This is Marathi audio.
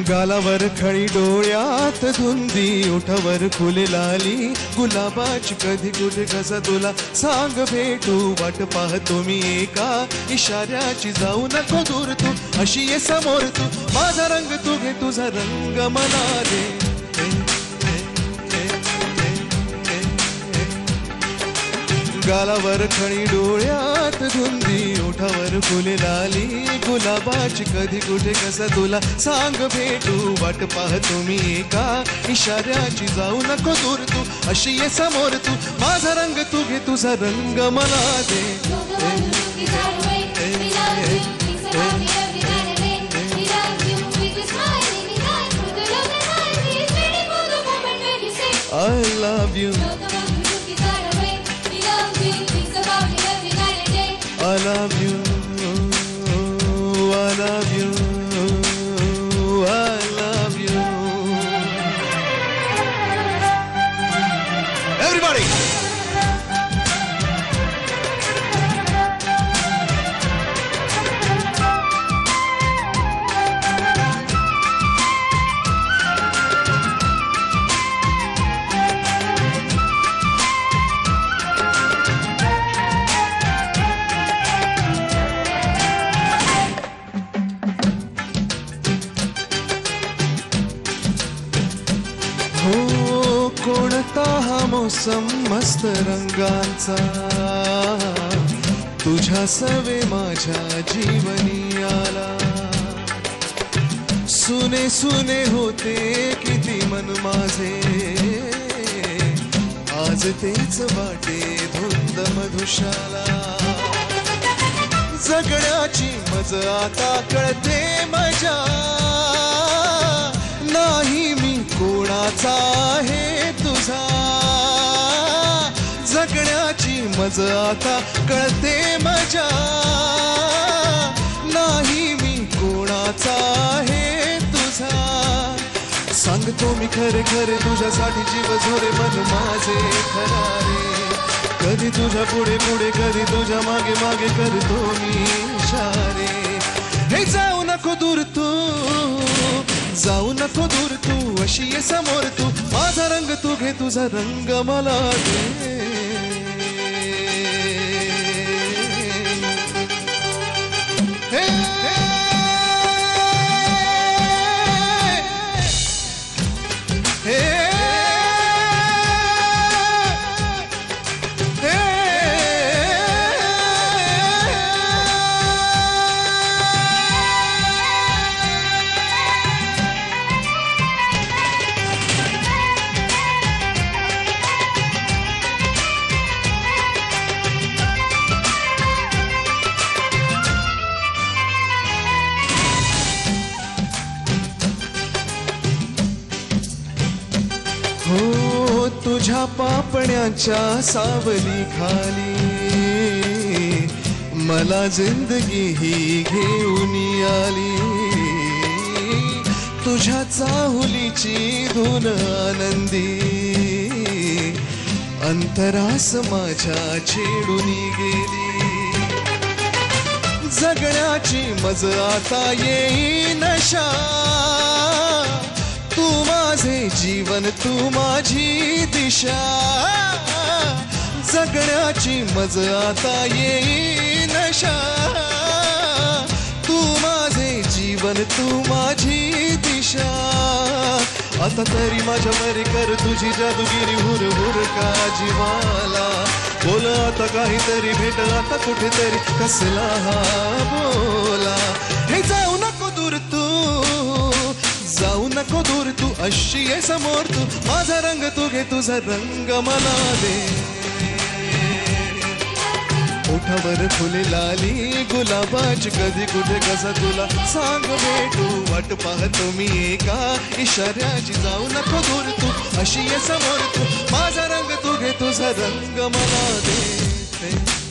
गालावर खळी डोळ्यात धुंदी ओठावर फुले लाली गुलाबाची कधी कुठे कसा तुला सांग भेटू वाट पाहतो मी एका इशाऱ्याची जाऊ नको दूर तू अशी ये समोर तू माझा रंग तू घे तुझा रंग मला दे गालावर खळी डोळ्यात धुंदी ओठावर फुले लाली गुलाबाची कधी कुठे कसा तुला सांग भेटू वाट पाहतो मी एका इशाऱ्याची जाऊ नको दूर तू अशी ये समोर तू माझा रंग तू घे तुझा रंग मला दे I love you I love you, I love you, I love you. Everybody! हो कोणता हा मोसम मस्त रंगांचा तुझ्या सवे माझ्या जीवनी आला सुने सुने होते किती मन माझे आज तेच वाटे धुंद मधुशाला जगण्याची मज आता कळते मजा नाही मी कोणाचा आहे तुझा जगण्याची मज आता कळते मजा नाही मी कोणाचा आहे तुझा सांगतो मी खरे खरे तुझ्यासाठी जीव झोरे मन माझे खरारे कधी तुझ्या पुढे पुढे कधी तुझ्या मागे मागे करतो मी इशारे हे जाऊ नको दूर तू जाऊ नको दूर तू अशी ये समोर तू माझा रंग तू घे तुझा रंग मला दे हो तुझ्या पापण्याच्या सावली खाली मला जिंदगी ही घेऊन आली तुझ्या चाहुलीची धून आनंदी अंतरास माझ्या छेडून गेली जगण्याची मज आता येई नशा तू माझे जीवन तू माझी दिशा जगण्याची मज आता येई नशा तू माझे जीवन तू माझी दिशा आता तरी माझ्या मरी कर तुझी जादूगिरी हुर हुर का जीवाला बोल आता काहीतरी भेट आता कुठेतरी कसला हा बोला हे जाऊ नको दूर तू जाऊ नको दूर तू अशी ये समोर तू माझा रंग तू घे तुझा रंग मला दे ओठावर फुले लाली गुलाबाची कधी कुठे कसा तुला सांग भेटू वाट पाहतो मी एका इशाऱ्याची जाऊ नको दूर तू अशी ये समोर तू माझा रंग तू घे तुझा रंग मला दे